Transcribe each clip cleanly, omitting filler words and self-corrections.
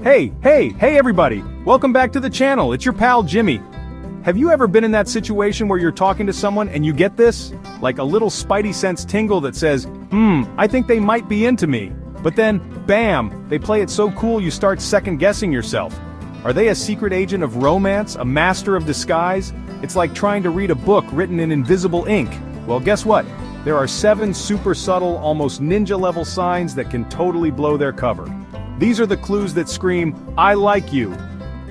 Hey everybody! Welcome back to the channel, it's your pal Jimmy. Have you ever been in that situation where you're talking to someone and you get this? Like a little spidey sense tingle that says, I think they might be into me. But then, bam, they play it so cool you start second-guessing yourself. Are they a secret agent of romance, a master of disguise? It's like trying to read a book written in invisible ink. Well, guess what? There are 7 super subtle, almost ninja-level signs that can totally blow their cover. These are the clues that scream, I like you,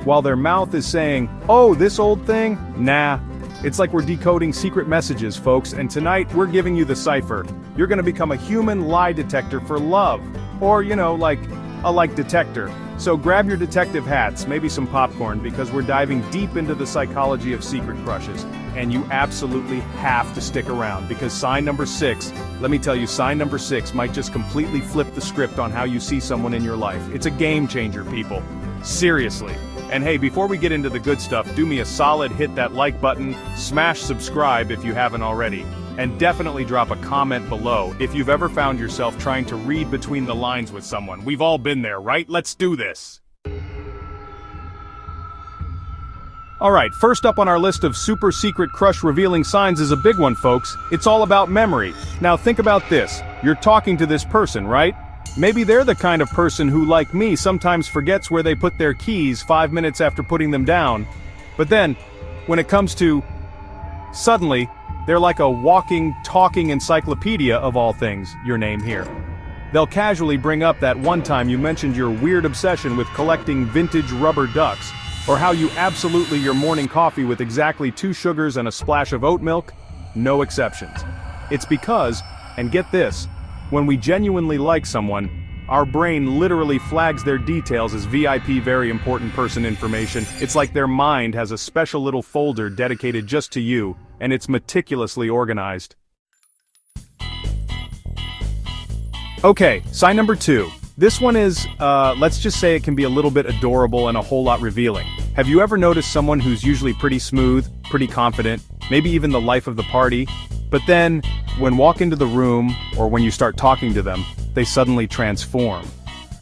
while their mouth is saying, oh, this old thing? Nah. It's like we're decoding secret messages, folks, and tonight we're giving you the cipher. You're gonna become a human lie detector for love. Or, like a like detector. So grab your detective hats, maybe some popcorn, because we're diving deep into the psychology of secret crushes. And you absolutely have to stick around, because sign number 6, let me tell you, sign number 6 might just completely flip the script on how you see someone in your life. It's a game changer, people. Seriously. And hey, before we get into the good stuff, do me a solid, hit that like button, smash subscribe if you haven't already, and definitely drop a comment below if you've ever found yourself trying to read between the lines with someone. We've all been there, right? Let's do this. Alright, first up on our list of super secret crush revealing signs is a big one, folks. It's all about memory. Now think about this. You're talking to this person, right? Maybe they're the kind of person who, like me, sometimes forgets where they put their keys 5 minutes after putting them down. But then, when it comes to, suddenly, they're like a walking, talking encyclopedia of all things, your name here. They'll casually bring up that one time you mentioned your weird obsession with collecting vintage rubber ducks, or how you absolutely your morning coffee with exactly 2 sugars and a splash of oat milk. No exceptions. It's because, and get this, when we genuinely like someone, our brain literally flags their details as VIP very important person information. It's like their mind has a special little folder dedicated just to you, and it's meticulously organized. Okay, sign number 2. This one is, let's just say it can be a little bit adorable and a whole lot revealing. Have you ever noticed someone who's usually pretty smooth, pretty confident, maybe even the life of the party, but then, when walk into the room, or when you start talking to them, they suddenly transform.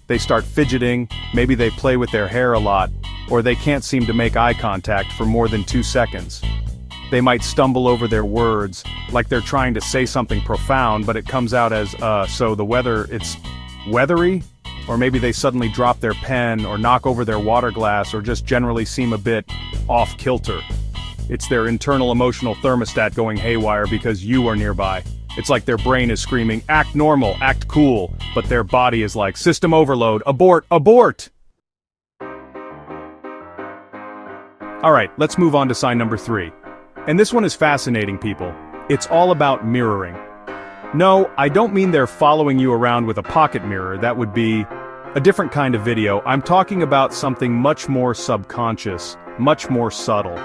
They start fidgeting, maybe they play with their hair a lot, or they can't seem to make eye contact for more than 2 seconds. They might stumble over their words, like they're trying to say something profound, but it comes out as, so the weather, it's weathery? Or maybe they suddenly drop their pen, or knock over their water glass, or just generally seem a bit off-kilter. It's their internal emotional thermostat going haywire because you are nearby. It's like their brain is screaming, act normal, act cool, but their body is like, system overload, abort, abort! Alright, let's move on to sign number 3. And this one is fascinating, people. It's all about mirroring. No, I don't mean they're following you around with a pocket mirror. That would be a different kind of video. I'm talking about something much more subconscious, much more subtle.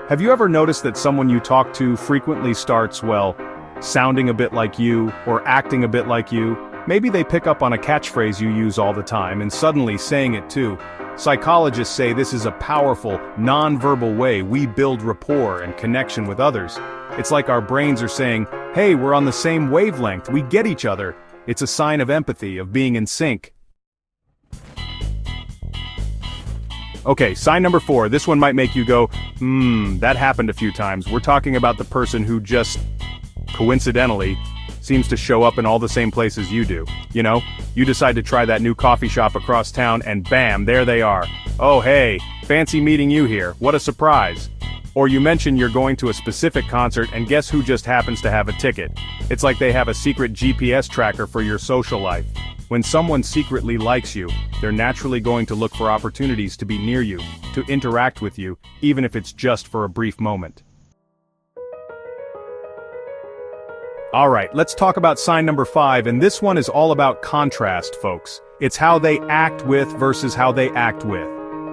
Have you ever noticed that someone you talk to frequently starts, well, sounding a bit like you, or acting a bit like you? Maybe they pick up on a catchphrase you use all the time and suddenly saying it too. Psychologists say this is a powerful, non-verbal way we build rapport and connection with others. It's like our brains are saying, hey, we're on the same wavelength, we get each other. It's a sign of empathy, of being in sync. Okay, sign number 4, this one might make you go, that happened a few times. We're talking about the person who just, coincidentally, seems to show up in all the same places you do. You know, you decide to try that new coffee shop across town and bam, there they are. Oh hey, fancy meeting you here, what a surprise. Or you mention you're going to a specific concert and guess who just happens to have a ticket. It's like they have a secret GPS tracker for your social life. When someone secretly likes you, they're naturally going to look for opportunities to be near you, to interact with you, even if it's just for a brief moment. Alright, let's talk about sign number 5, and this one is all about contrast, folks. It's how they act with versus how they act with.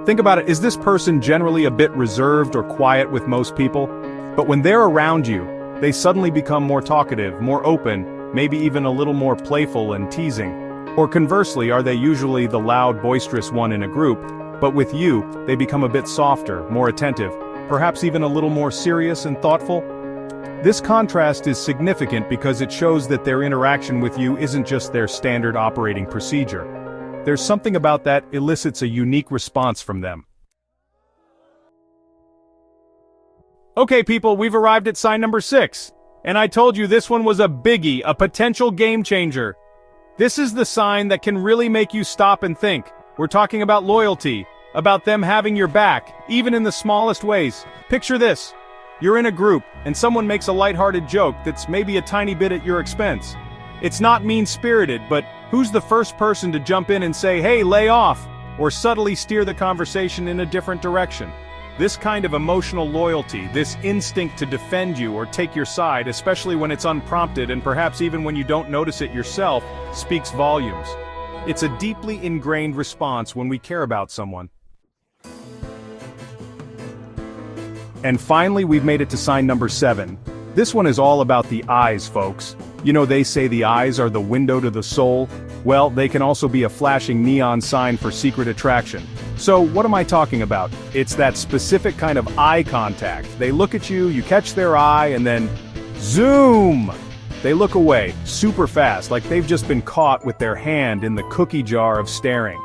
Think about it, is this person generally a bit reserved or quiet with most people? But when they're around you, they suddenly become more talkative, more open, maybe even a little more playful and teasing. Or conversely, are they usually the loud, boisterous one in a group, but with you, they become a bit softer, more attentive, perhaps even a little more serious and thoughtful? This contrast is significant because it shows that their interaction with you isn't just their standard operating procedure. There's something about that elicits a unique response from them. Okay people, we've arrived at sign number 6. And I told you this one was a biggie, a potential game changer. This is the sign that can really make you stop and think. We're talking about loyalty, about them having your back, even in the smallest ways. Picture this. You're in a group, and someone makes a lighthearted joke that's maybe a tiny bit at your expense. It's not mean-spirited, but who's the first person to jump in and say, hey, lay off, or subtly steer the conversation in a different direction? This kind of emotional loyalty, this instinct to defend you or take your side, especially when it's unprompted and perhaps even when you don't notice it yourself, speaks volumes. It's a deeply ingrained response when we care about someone. And finally, we've made it to sign number 7. This one is all about the eyes, folks. You know, they say the eyes are the window to the soul. Well, they can also be a flashing neon sign for secret attraction. So, what am I talking about? It's that specific kind of eye contact. They look at you, you catch their eye, and then zoom! They look away, super fast, like they've just been caught with their hand in the cookie jar of staring.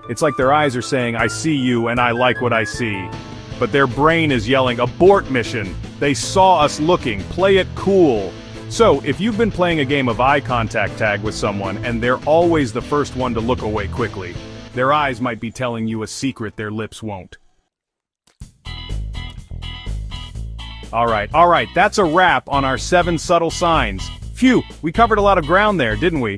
It's like their eyes are saying, I see you and I like what I see. But their brain is yelling, abort mission! They saw us looking, play it cool! So, if you've been playing a game of eye contact tag with someone and they're always the first one to look away quickly, their eyes might be telling you a secret their lips won't. Alright, that's a wrap on our 7 subtle signs. Phew, we covered a lot of ground there, didn't we?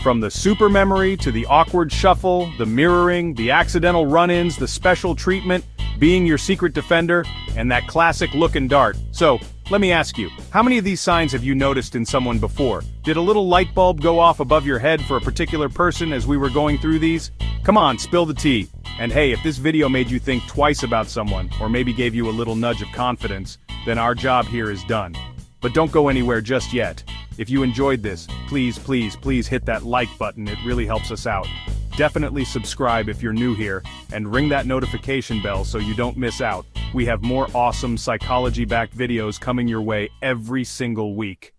From the super memory to the awkward shuffle, the mirroring, the accidental run-ins, the special treatment, being your secret defender, and that classic look and dart. So, let me ask you, how many of these signs have you noticed in someone before? Did a little light bulb go off above your head for a particular person as we were going through these? Come on, spill the tea. And hey, if this video made you think twice about someone, or maybe gave you a little nudge of confidence, then our job here is done. But don't go anywhere just yet. If you enjoyed this, please hit that like button, it really helps us out. Definitely subscribe if you're new here, and ring that notification bell so you don't miss out. We have more awesome psychology-backed videos coming your way every single week.